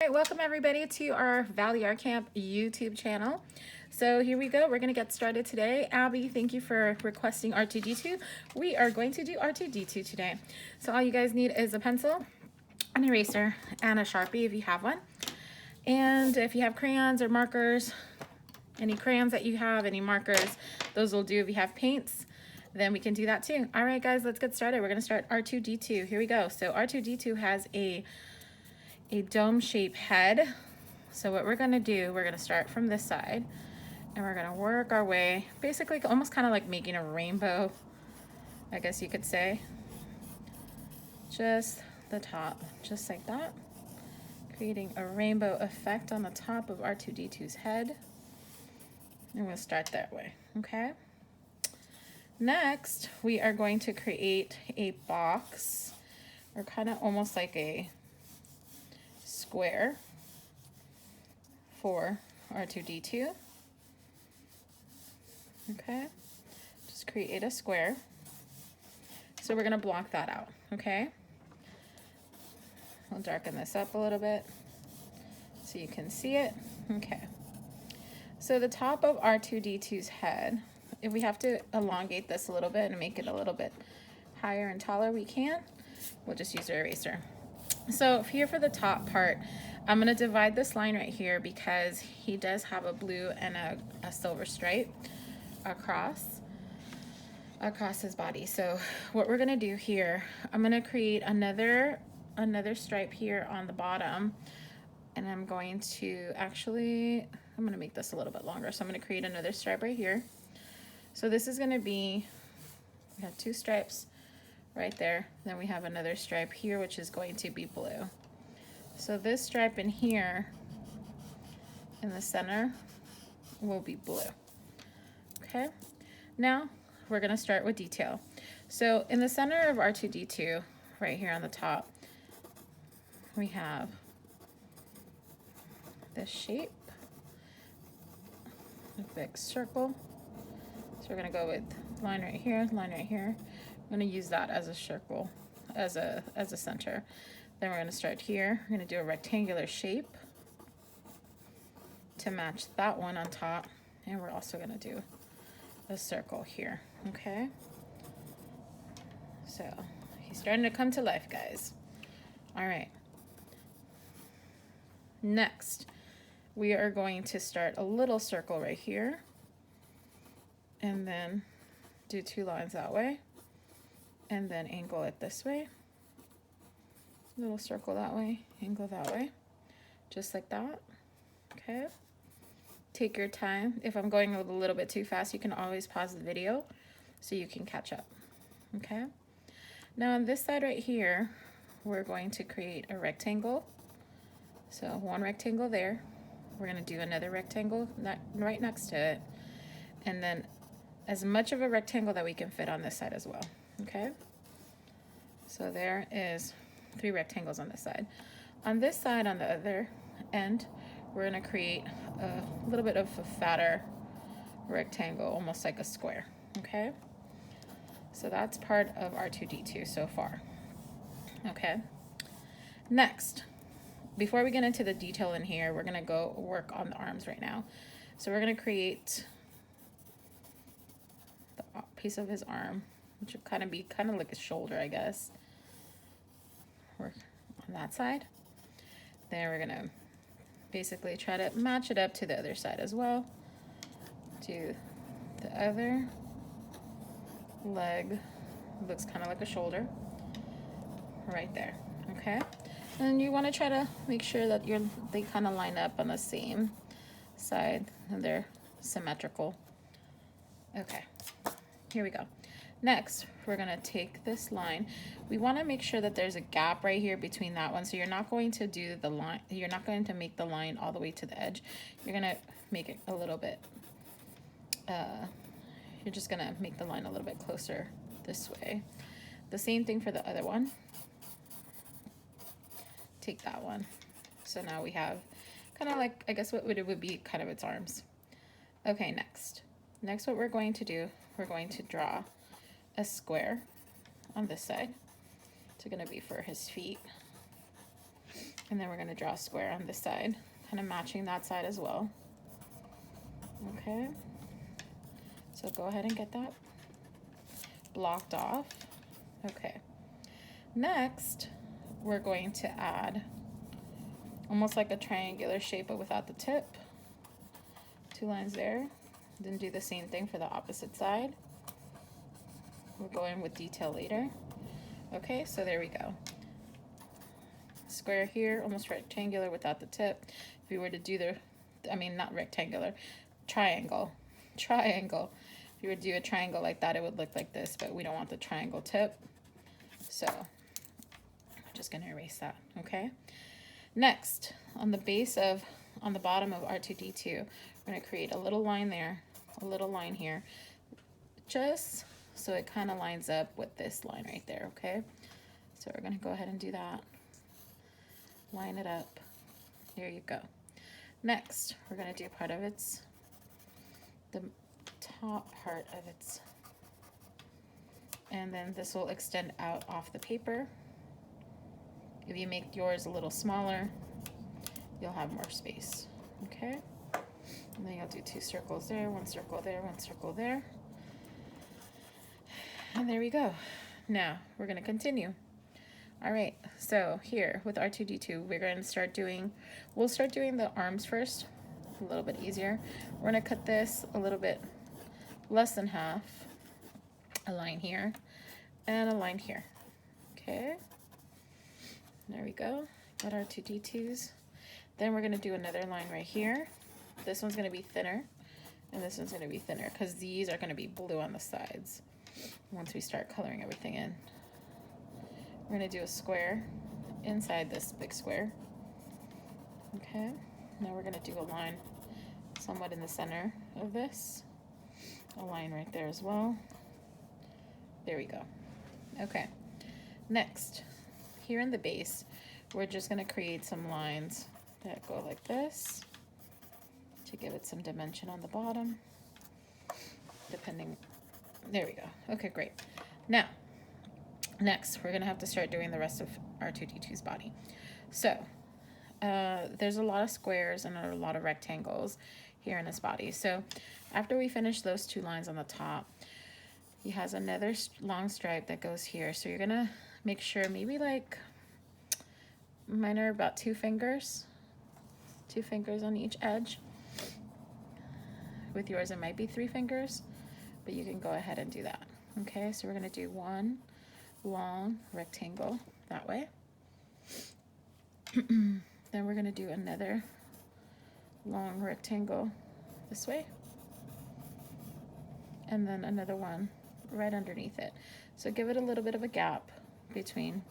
right, welcome everybody to our Valley Art Camp YouTube channel. So here we go. We're going to get started today. Abby, thank you for requesting R2D2. We are going to do R2D2 today. So all you guys need is a pencil, an eraser, and a Sharpie if you have one. And if you have crayons or markers, any crayons that you have, any markers, those will do. If you have paints, then we can do that too. All right, guys, let's get started. We're going to start R2D2. Here we go. So R2D2 has a dome shape head. So what we're going to do, we're going to start from this side and we're going to work our way, basically almost kind of like making a rainbow, I guess you could say. Just the top, just like that. Creating a rainbow effect on the top of R2D2's head. And we'll start that way, okay? Next, we are going to create a box, or kind of almost like a square for R2D2. Okay, just create a square. So we're gonna block that out, okay? I'll darken this up a little bit so you can see it. Okay, so the top of R2D2's head, if we have to elongate this a little bit and make it a little bit higher and taller, we can. We'll just use our eraser. So here for the top part, I'm going to divide this line right here because he does have a blue and a silver stripe across his body. So what we're going to do here, I'm going to create another stripe here on the bottom, and I'm going to make this a little bit longer. So I'm going to create another stripe right here. So this is going to be, we have two stripes right there. Then we have another stripe here, which is going to be blue. So this stripe in here in the center will be blue. Okay, now we're going to start with detail. So in the center of R2D2, right here on the top, we have this shape, a big circle. So we're going to go with line right here, line right here. I'm going to use that as a circle, as a center. Then we're going to start here. We're going to do a rectangular shape to match that one on top. And we're also going to do a circle here, okay? So he's starting to come to life, guys. All right. Next, we are going to start a little circle right here. And then do two lines that way. And then angle it this way. Little circle that way, angle that way. Just like that, okay? Take your time. If I'm going a little bit too fast, you can always pause the video so you can catch up, okay? Now on this side right here, we're going to create a rectangle. So one rectangle there. We're gonna do another rectangle right next to it. And then as much of a rectangle that we can fit on this side as well, okay? So there is 3 rectangles on this side. On this side, on the other end, we're gonna create a little bit of a fatter rectangle, almost like a square, okay? So that's part of R2D2 so far, okay? Next, before we get into the detail in here, we're gonna go work on the arms right now. So we're gonna create the piece of his arm, which would kind of be like a shoulder, I guess. Work on that side. Then we're gonna basically try to match it up to the other side as well. Do the other leg, looks kind of like a shoulder right there, okay? And you want to try to make sure that they kind of line up on the same side and they're symmetrical. Okay, here we go. Next, we're gonna take this line. We wanna make sure that there's a gap right here between that one. So you're not going to do the line, you're not going to make the line all the way to the edge. You're gonna make it a little bit, you're just gonna make the line a little bit closer this way. The same thing for the other one. Take that one. So now we have kind of like, I guess what it would be kind of its arms. Okay, next what we're going to do, we're going to draw a square on this side. It's going to be for his feet. And then we're going to draw a square on this side, kind of matching that side as well. Okay, so go ahead and get that blocked off. Okay, next we're going to add almost like a triangular shape but without the tip. 2 lines there. Then do the same thing for the opposite side. We're going with detail later. Okay, so there we go. Square here, almost rectangular without the tip. If you were to do not rectangular, triangle. If you would do a triangle like that, it would look like this, but we don't want the triangle tip. So I'm just gonna erase that, okay? Next, on the bottom of R2D2, we're gonna create a little line there, a little line here, just so it kind of lines up with this line right there, okay? So we're gonna go ahead and do that. Line it up. There you go. Next, we're gonna do the top part of its, and then this will extend out off the paper. If you make yours a little smaller, you'll have more space, okay? And then you'll do 2 circles there, 1 circle there, 1 circle there. And there we go. Now, we're gonna continue. All right, so here with R2D2, we'll start doing the arms first, a little bit easier. We're gonna cut this a little bit less than half, a line here, and a line here, okay? There we go, got our 2D2s. Then we're gonna do another line right here. This one's gonna be thinner, and this one's gonna be thinner, because these are gonna be blue on the sides once we start coloring everything in. We're gonna do a square inside this big square. Okay, now we're gonna do a line somewhat in the center of this. A line right there as well. There we go. Okay, next, here in the base, we're just gonna create some lines that go like this to give it some dimension on the bottom, there we go. Okay, great. Now, next, we're gonna have to start doing the rest of R2D2's body. So, there's a lot of squares and a lot of rectangles here in his body. So, after we finish those 2 lines on the top, he has another long stripe that goes here. So you're gonna make sure, maybe like, mine are about 2 fingers. 2 fingers on each edge. With yours, it might be 3 fingers, but you can go ahead and do that. Okay, so we're gonna do 1 long rectangle that way. Then we're gonna do another long rectangle this way. And then another one right underneath it. So give it a little bit of a gap between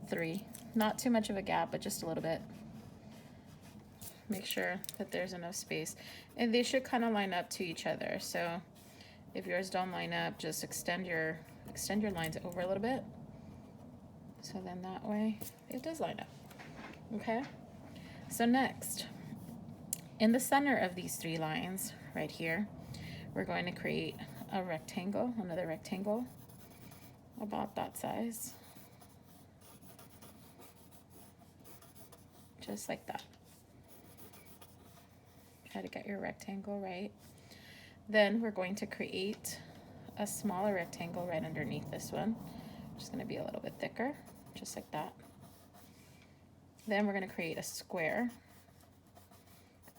3. Not too much of a gap, but just a little bit. Make sure that there's enough space. And they should kind of line up to each other. So if yours don't line up, just extend your lines over a little bit. So then that way it does line up. Okay? So next, in the center of these 3 lines right here, we're going to create a rectangle, another rectangle about that size. Just like that. Try to get your rectangle right. Then we're going to create a smaller rectangle right underneath this one, which is going to be a little bit thicker, just like that. Then we're going to create a square,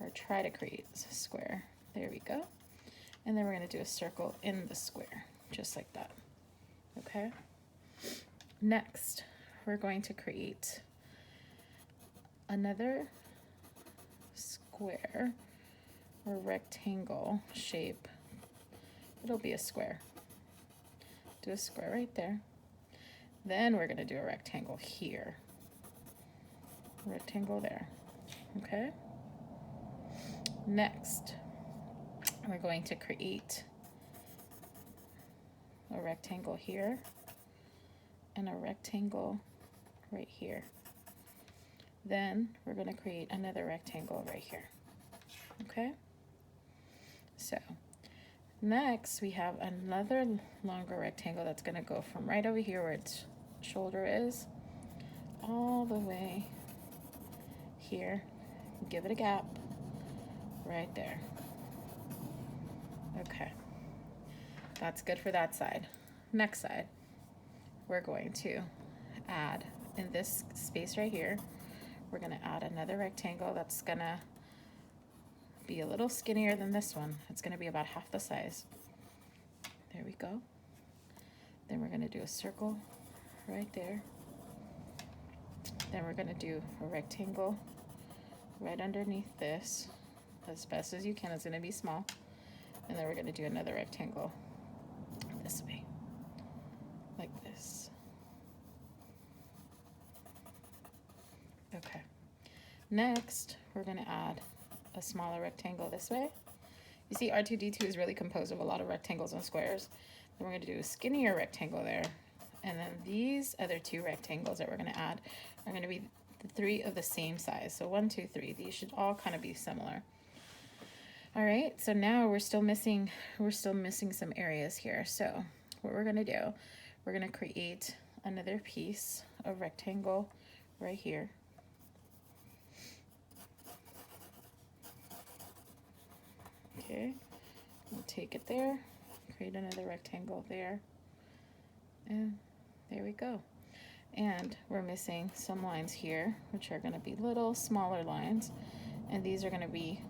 or try to create a square. There we go. And then we're going to do a circle in the square, just like that. Okay? Next, we're going to create another square or rectangle shape. It'll be a square. Do a square right there. Then we're going to do a rectangle here. Rectangle there. Okay? Next, we're going to create a rectangle here and a rectangle right here. Then we're going to create another rectangle right here. Okay? So next we have another longer rectangle that's going to go from right over here where its shoulder is all the way here, give it a gap right there. Okay, that's good for that side. Next side, we're going to add, in this space right here, we're gonna add another rectangle that's gonna be a little skinnier than this one. It's gonna be about half the size. There we go. Then we're gonna do a circle right there. Then we're gonna do a rectangle right underneath this, as best as you can. It's gonna be small. And then we're gonna do another rectangle this way, like this. Okay. Next, we're gonna add a smaller rectangle this way. You see, R2D2 is really composed of a lot of rectangles and squares. Then we're gonna do a skinnier rectangle there. And then these other two rectangles that we're gonna add are gonna be the three of the same size. So 1, 2, 3, these should all kind of be similar. All right, so now we're still missing some areas here. So what we're gonna do, we're gonna create another piece of rectangle right here. Okay, we'll take it there, create another rectangle there, and there we go. And we're missing some lines here, which are gonna be little smaller lines, and these are gonna be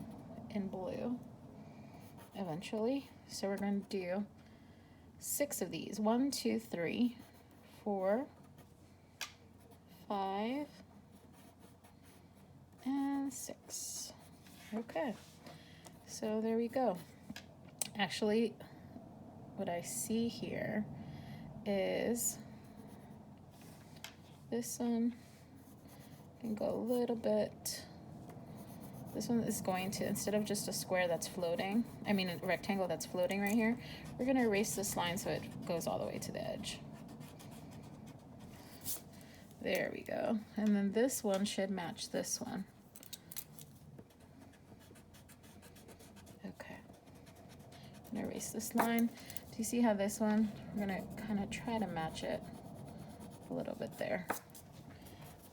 in blue eventually. So we're gonna do 6 of these. 1, 2, 3, 4, 5, and 6. Okay. So there we go. Actually, what I see here is this one can go a little bit. This one is going to, instead of just a square that's floating, I mean a rectangle that's floating right here, we're gonna erase this line so it goes all the way to the edge. There we go. And then this one should match this one. Okay. I'm gonna erase this line. Do you see how this one, we're gonna kind of try to match it a little bit there.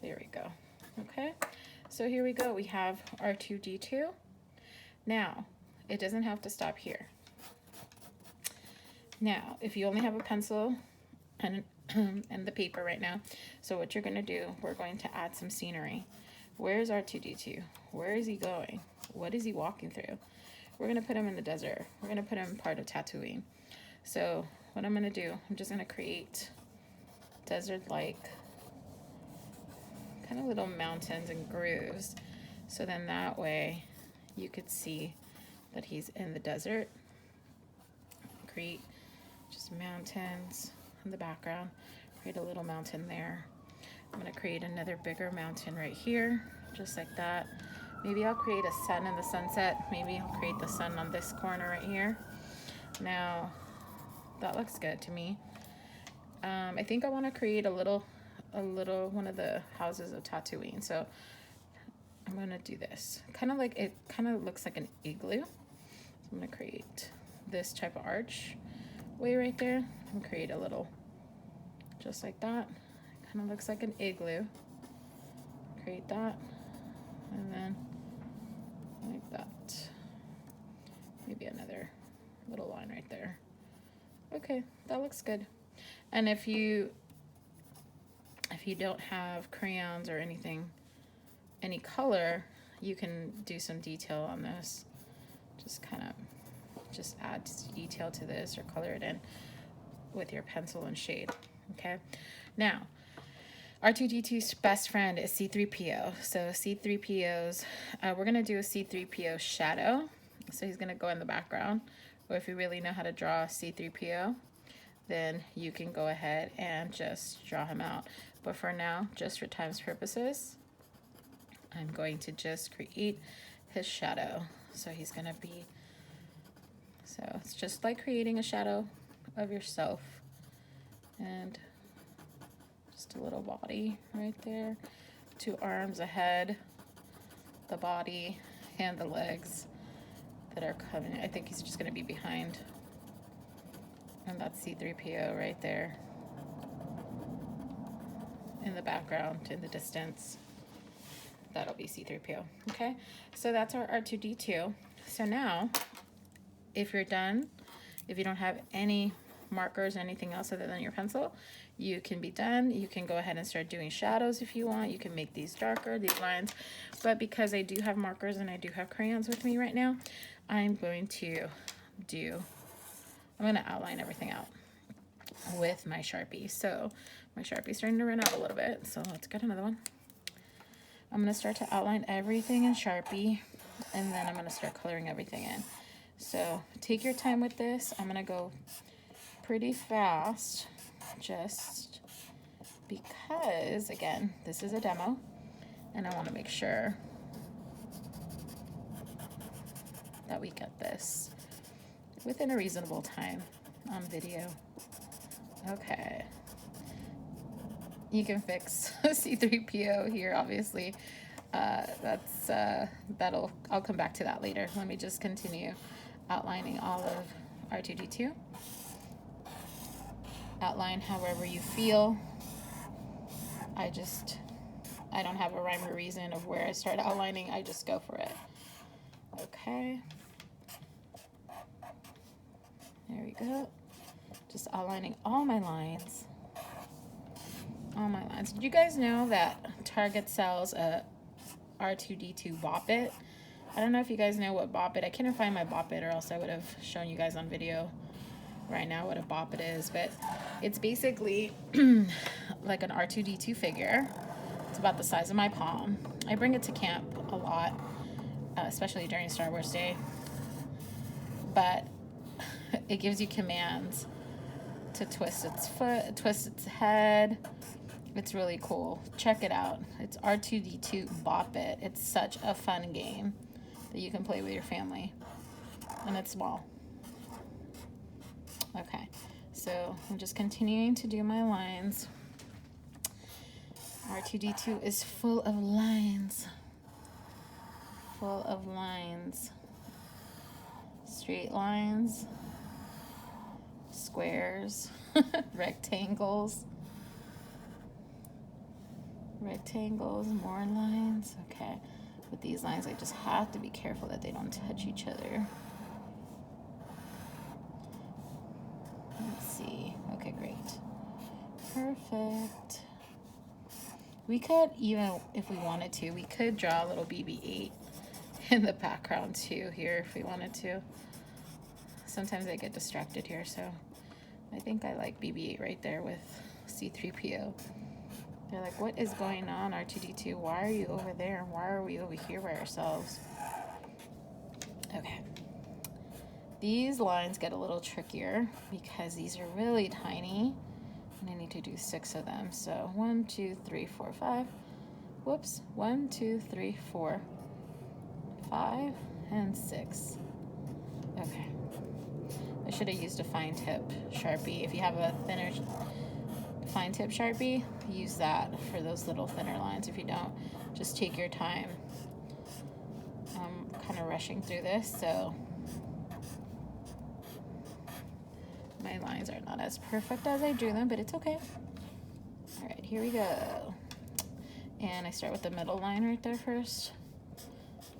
There we go. Okay. So here we go. We have R2D2. Now, it doesn't have to stop here. Now, if you only have a pencil and the paper right now, so what you're going to do, we're going to add some scenery. Where's R2D2? Where is he going? What is he walking through? We're going to put him in the desert. We're going to put him part of Tatooine. So what I'm going to do, I'm just going to create desert-like kind of little mountains and grooves. So then that way you could see that he's in the desert. Create just mountains in the background. Create a little mountain there. I'm gonna create another bigger mountain right here, just like that. Maybe I'll create a sun in the sunset. Maybe I'll create the sun on this corner right here. Now, that looks good to me. I think I wanna create a little one of the houses of Tatooine. So I'm gonna do this. Kind of like, it kind of looks like an igloo. So I'm gonna create this type of arch way right there and create a little, just like that. Kind of looks like an igloo. Create that, and then like that. Maybe another little line right there. Okay, that looks good. And if you don't have crayons or anything, any color, you can do some detail on this. Just add detail to this or color it in with your pencil and shade. Okay. Now, R2D2's best friend is C3PO. So C3PO's, we're gonna do a C3PO shadow. So he's gonna go in the background. Or if you really know how to draw C3PO, then you can go ahead and just draw him out. But for now, just for time's purposes, I'm going to just create his shadow. So he's gonna be, so it's just like creating a shadow of yourself. And just a little body right there. 2 arms, a head, the body, and the legs that are coming. I think he's just gonna be behind. And that's C3PO right there in the background, in the distance. that'll be C3PO. Okay, so that's our R2D2. So now, if you're done, if you don't have any markers or anything else other than your pencil, you can be done. You can go ahead and start doing shadows if you want. You can make these darker, these lines. But because I do have markers and I do have crayons with me right now, I'm going to outline everything out with my Sharpie. So my Sharpie's starting to run out a little bit, so let's get another one. I'm going to start to outline everything in Sharpie, and then I'm going to start coloring everything in. So take your time with this. I'm going to go pretty fast just because, again, this is a demo, and I want to make sure that we get this within a reasonable time on video. Okay. You can fix C3PO here, obviously. I'll come back to that later. Let me just continue outlining all of R2D2. Outline however you feel. I don't have a rhyme or reason of where I start outlining. I just go for it. Okay. There we go. Just outlining all my lines. All my lines. Did you guys know that Target sells a R2D2 Bop It? I don't know if you guys know what Bop It. I couldn't find my Bop It, or else I would have shown you guys on video right now what a Bop It is. But it's basically like an R2D2 figure. It's about the size of my palm. I bring it to camp a lot, especially during Star Wars Day. But it gives you commands to twist its foot, twist its head. It's really cool. Check it out. It's R2D2 Bop It. It's such a fun game that you can play with your family. And it's small. Okay, so I'm just continuing to do my lines. R2D2 is full of lines. Full of lines. Straight lines. Squares. Rectangles. Rectangles, more lines. Okay, with these lines I just have to be careful that they don't touch each other. Let's see. Okay, great. Perfect. We could, even if we wanted to, we could draw a little BB-8 in the background too here if we wanted to. Sometimes I get distracted here, so I think I like BB-8 right there with C3PO. They're like, what is going on, R2D2? Why are you over there? And why are we over here by ourselves? Okay. These lines get a little trickier because these are really tiny. And I need to do 6 of them. So 1, 2, 3, 4, 5. Whoops. 1, 2, 3, 4, 5, and 6. Okay. I should have used a fine tip Sharpie. If you have a thinner fine tip Sharpie, use that for those little thinner lines. If you don't, just take your time. I'm kind of rushing through this, so my lines are not as perfect as I drew them, but it's okay. All right, here we go. And I start with the middle line right there first,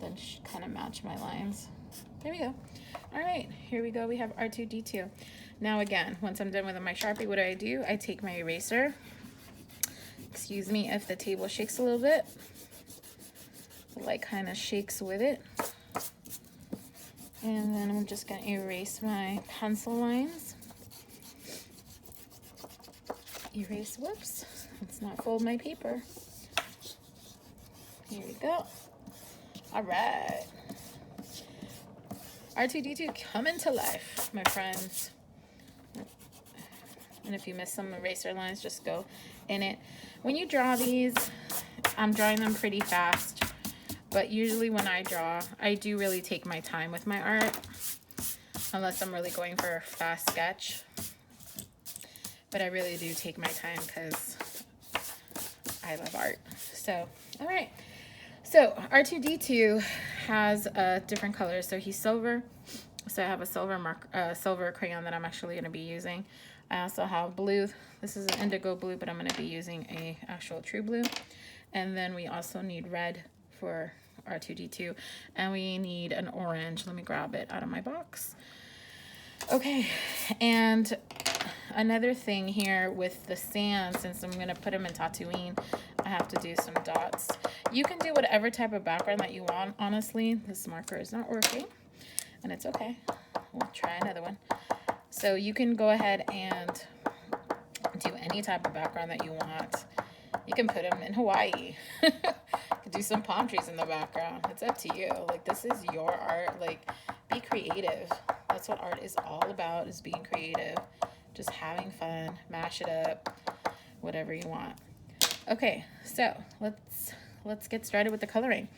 then kind of match my lines. There we go. All right, here we go. We have R2D2. Now again, once I'm done with my Sharpie, what do? I take my eraser. Excuse me if the table shakes a little bit. The light kind of shakes with it. And then I'm just going to erase my pencil lines. Erase, whoops. Let's not fold my paper. Here we go. All right. R2D2 coming to life, my friends. And if you miss some eraser lines, just go in it. When you draw these, I'm drawing them pretty fast. But usually when I draw, I do really take my time with my art. Unless I'm really going for a fast sketch. But I really do take my time because I love art. So, all right. So R2D2 has different colors. So he's silver. So I have a silver crayon that I'm actually going to be using. I also have blue. This is an indigo blue, but I'm going to be using a actual true blue. And then we also need red for R2D2. And we need an orange. Let me grab it out of my box. Okay, and another thing here with the sand, since I'm going to put them in Tatooine, I have to do some dots. You can do whatever type of background that you want, honestly. This marker is not working, and it's okay. We'll try another one. So you can go ahead and do any type of background that you want. You can put them in Hawaii. You can do some palm trees in the background. It's up to you. Like, this is your art. Like, be creative. That's what art is all about, is being creative. Just having fun. Mash it up. Whatever you want. Okay, so let's get started with the coloring.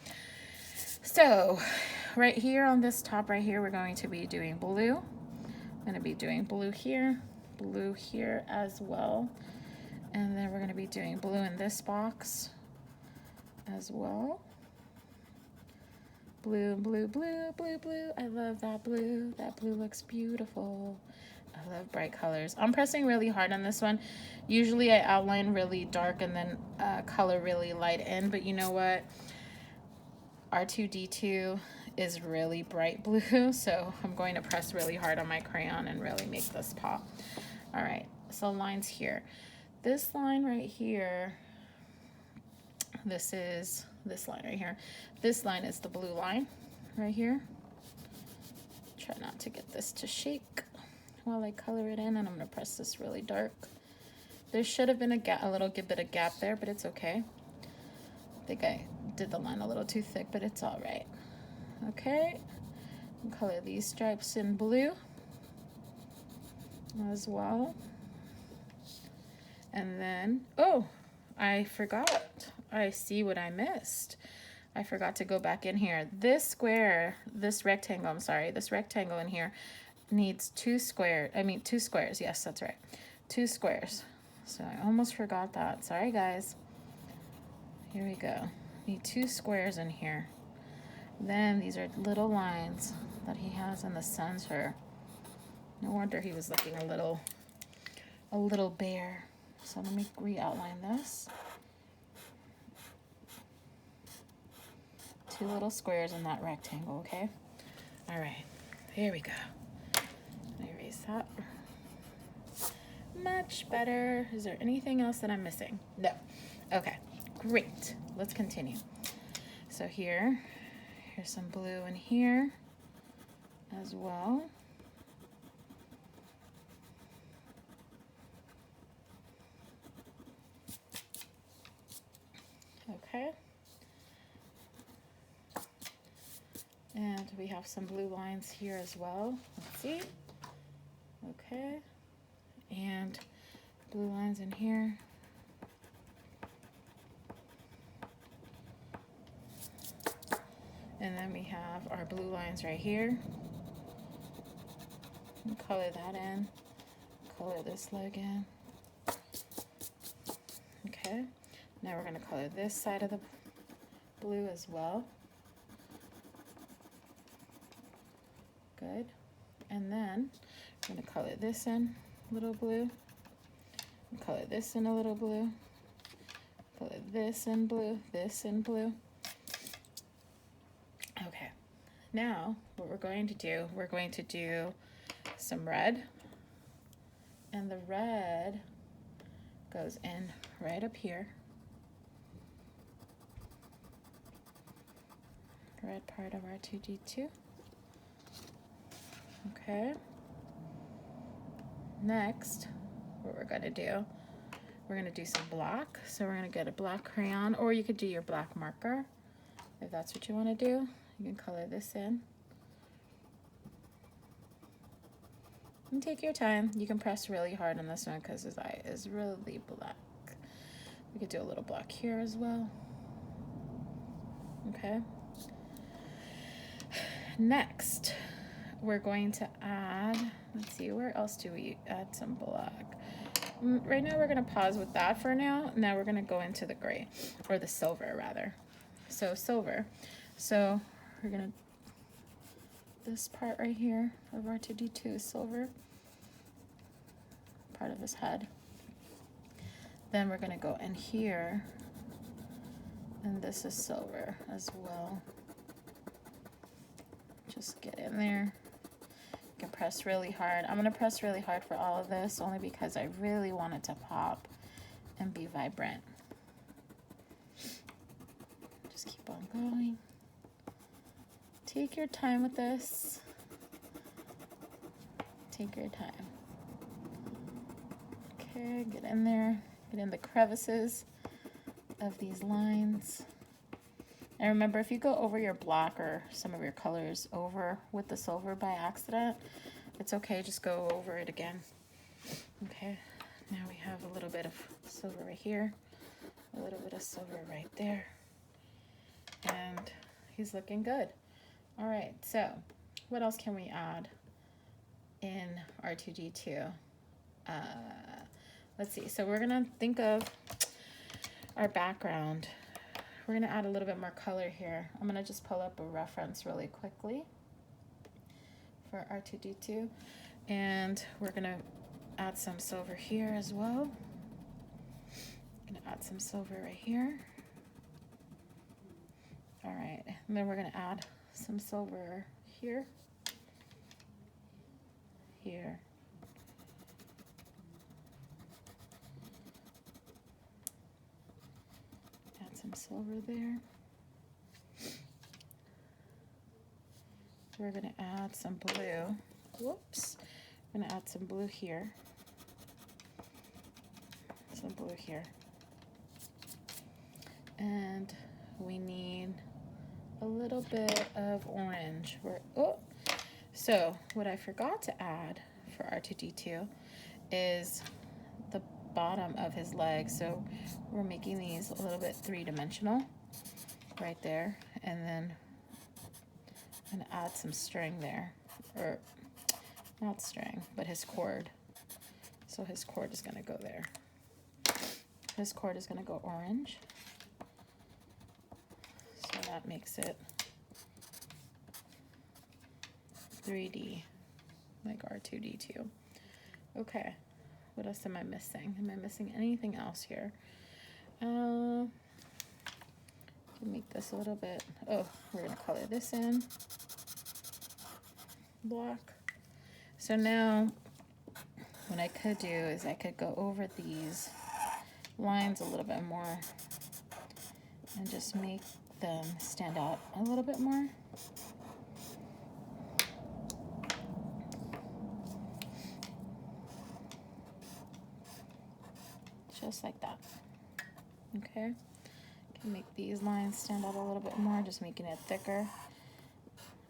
So right here on this top right here, we're going to be doing blue. I'm going to be doing blue here as well. And then we're going to be doing blue in this box as well. Blue, blue, blue, blue, blue. I love that blue. That blue looks beautiful. I love bright colors. I'm pressing really hard on this one. Usually I outline really dark and then color really light in, but you know what? R2D2 is really bright blue, so I'm going to press really hard on my crayon and really make this pop. All right, so lines here. This line right here, this is this line right here. This line is the blue line right here. Try not to get this to shake while I color it in, and I'm going to press this really dark. There should have been a gap, a little bit of gap there, but it's okay. I think I did the line a little too thick, but it's all right. Okay, and color these stripes in blue as well. And then, oh, I forgot. I see what I missed. I forgot to go back in here. This square, this rectangle, I'm sorry, this rectangle in here needs two squares. Yes, that's right. 2 squares. So I almost forgot that. Sorry, guys. Here we go. Need 2 squares in here. Then these are little lines that he has in the center. No wonder he was looking a little bare. So let me re-outline this. 2 little squares in that rectangle, okay? All right, here we go. Let me erase that. Much better. Is there anything else that I'm missing? No. Okay, great. Let's continue. So here's some blue in here as well. Okay. And we have some blue lines here as well. Let's see. Okay. And blue lines in here. And then we have our blue lines right here. And color that in. Color this leg in. Okay. Now we're going to color this side of the blue as well. Good. And then I'm going to color this in a little blue. And color this in a little blue. Color this in blue. This in blue. Okay. Now what we're going to do some red. And the red goes in right up here. Red part of R2D2. Okay. Next, what we're going to do, we're going to do some black. So we're going to get a black crayon, or you could do your black marker if that's what you want to do. You can color this in. And take your time. You can press really hard on this one because his eye is really black. We could do a little black here as well. Okay. Next, we're going to add, let's see, where else do we add some black? Right now we're going to pause with that for now. Now we're going to go into the gray, or the silver rather. So silver. So we're going to, this part right here of R2D2 is silver. Part of his head. Then we're going to go in here And this is silver as well. Just get in there. You can press really hard. I'm gonna press really hard for all of this only because I really want it to pop and be vibrant. Just keep on going. Take your time with this. Take your time. Okay, get in there. Get in the crevices of these lines. And remember, if you go over your black or some of your colors over with the silver by accident, it's okay, just go over it again. Okay, now we have a little bit of silver right here, a little bit of silver right there, and he's looking good. All right, so what else can we add in R2D2? Let's see, so we're gonna think of our background. We're gonna add a little bit more color here. I'm gonna just pull up a reference really quickly for R2D2, and we're gonna add some silver here as well. Gonna add some silver right here. All right, and then we're gonna add some silver here, here. Add some silver there. We're gonna add some blue. Whoops. I'm gonna add some blue here. Some blue here. And we need a little bit of orange. So what I forgot to add for R2D2 is the bottom of his leg. So we're making these a little bit three-dimensional right there, and then I'm gonna add some string there, or not string, but his cord. So his cord is gonna go there. His cord is gonna go orange. So that makes it 3D, like R2D2. Okay, what else am I missing? Am I missing anything else here? Can make this a little bit, oh, we're gonna color this in black. So now what I could do is I could go over these lines a little bit more and just make them stand out a little bit more. Just like that. Okay. Can make these lines stand out a little bit more, just making it thicker.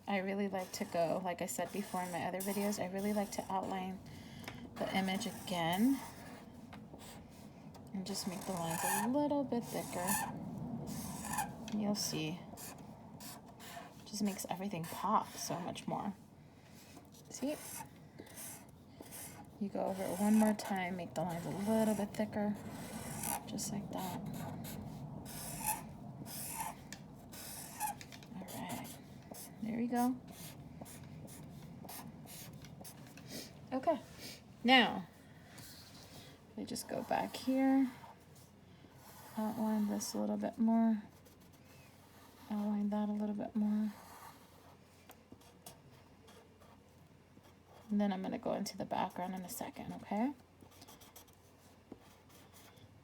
I really like to go, like I said before in my other videos, I really like to outline the image again and just make the lines a little bit thicker. You'll see. Just makes everything pop so much more. See? You go over it one more time, make the lines a little bit thicker, just like that. There we go. Okay, now we just go back here, outline this a little bit more, outline that a little bit more, and then I'm going to go into the background in a second, okay?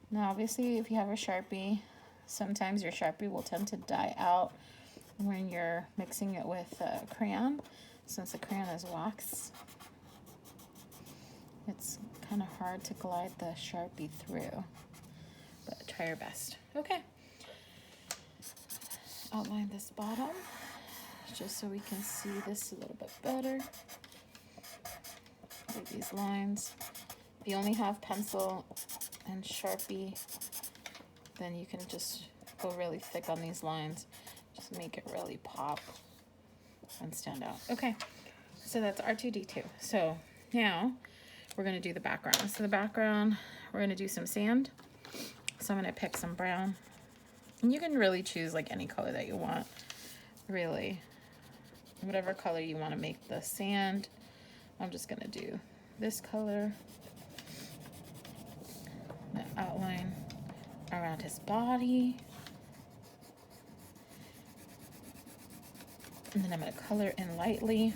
Now obviously if you have a Sharpie, sometimes your Sharpie will tend to die out when you're mixing it with crayon. Since the crayon is wax, it's kind of hard to glide the Sharpie through, but try your best. Okay, outline this bottom just so we can see this a little bit better. Like these lines. If you only have pencil and Sharpie, then you can just go really thick on these lines. Just make it really pop and stand out. Okay, so that's R2D2. So now we're gonna do the background. So the background, we're gonna do some sand. So I'm gonna pick some brown. And you can really choose like any color that you want, really. Whatever color you wanna make the sand. I'm just gonna do this color. The outline around his body. And then I'm going to color in lightly.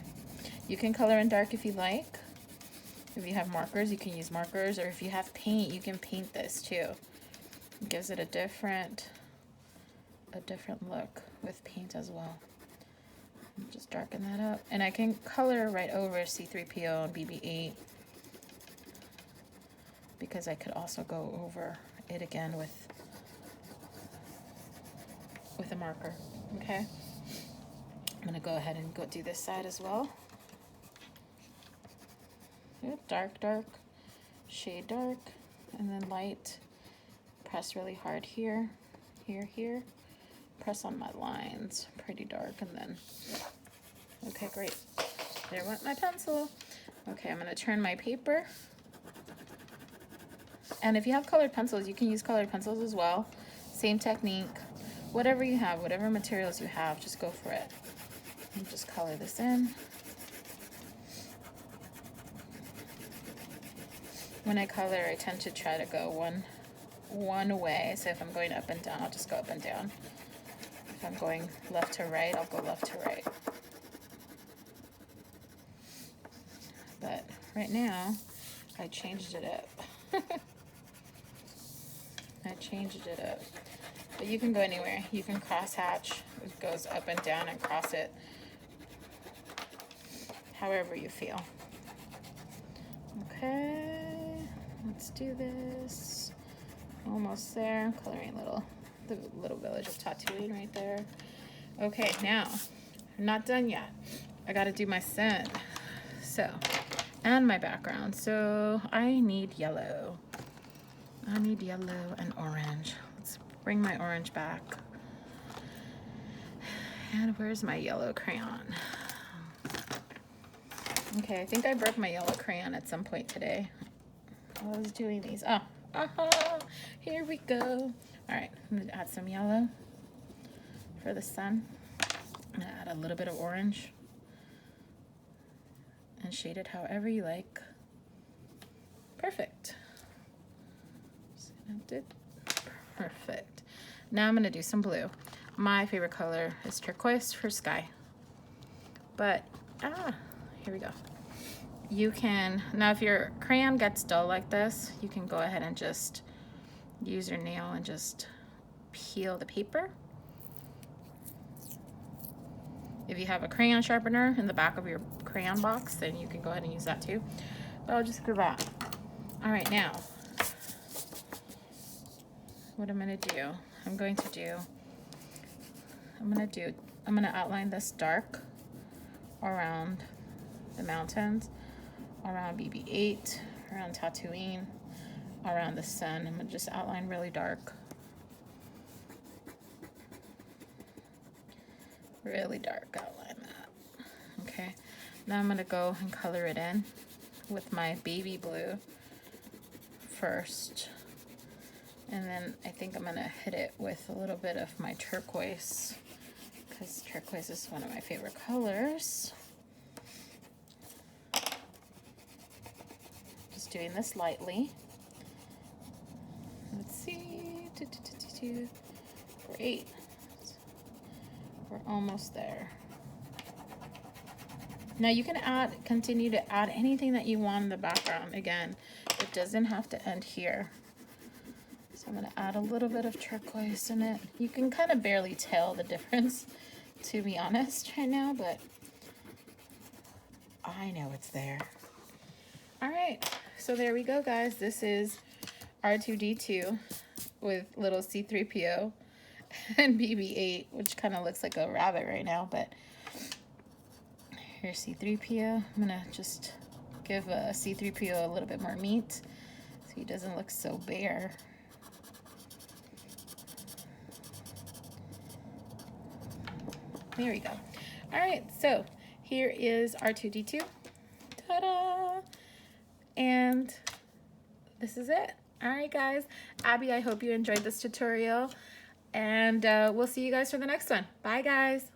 You can color in dark if you like. If you have markers, you can use markers, or if you have paint, you can paint this too. It gives it a different look with paint as well. Just darken that up. And I can color right over C3PO and BB-8 because I could also go over it again with a marker, okay? I'm gonna go ahead and go do this side as well. Yep, dark, dark, shade dark, and then light. Press really hard here, here, here. Press on my lines, pretty dark, and then, okay, great. There went my pencil. Okay, I'm gonna turn my paper. And if you have colored pencils, you can use colored pencils as well. Same technique. Whatever you have, whatever materials you have, just go for it. And just color this in. When I color, I tend to try to go one way. So if I'm going up and down, I'll just go up and down. If I'm going left to right, I'll go left to right. But right now, I changed it up. I changed it up. But you can go anywhere. You can cross hatch. It goes up and down and cross it however you feel. Okay, let's do this. Almost there. Coloring the little village of Tatooine right there. Okay, now I'm not done yet. I got to do my scent. So, and my background. So I need yellow. I need yellow and orange. Let's bring my orange back. And where's my yellow crayon? Okay, I think I broke my yellow crayon at some point today. I was doing these. Here we go. All right, I'm gonna add some yellow for the sun. I'm gonna add a little bit of orange and shade it however you like. Perfect. Perfect. Now I'm gonna do some blue. My favorite color is turquoise for sky. But, here we go. You can, now if your crayon gets dull like this, you can go ahead and just use your nail and just peel the paper. If you have a crayon sharpener in the back of your crayon box, then you can go ahead and use that too. But I'll just do that. All right, now, what I'm gonna do, I'm gonna outline this dark around the mountains, around BB-8, around Tatooine, around the sun. I'm gonna just outline really dark. Really dark outline that. Okay, now I'm gonna go and color it in with my baby blue first. And then I think I'm gonna hit it with a little bit of my turquoise, because turquoise is one of my favorite colors. Just doing this lightly. Let's see. Great. We're almost there. Now you can continue to add anything that you want in the background. Again, it doesn't have to end here. So I'm gonna add a little bit of turquoise in it. You can kind of barely tell the difference, to be honest, right now, but I know it's there. All right, so there we go, guys. This is R2D2 with little C3PO and BB-8, which kind of looks like a rabbit right now, but here's C3PO. I'm gonna just give C3PO a little bit more meat so he doesn't look so bare. There we go. All right, so here is R2D2. Ta-da! And this is it. All right, guys. Abby, I hope you enjoyed this tutorial. And we'll see you guys for the next one. Bye, guys.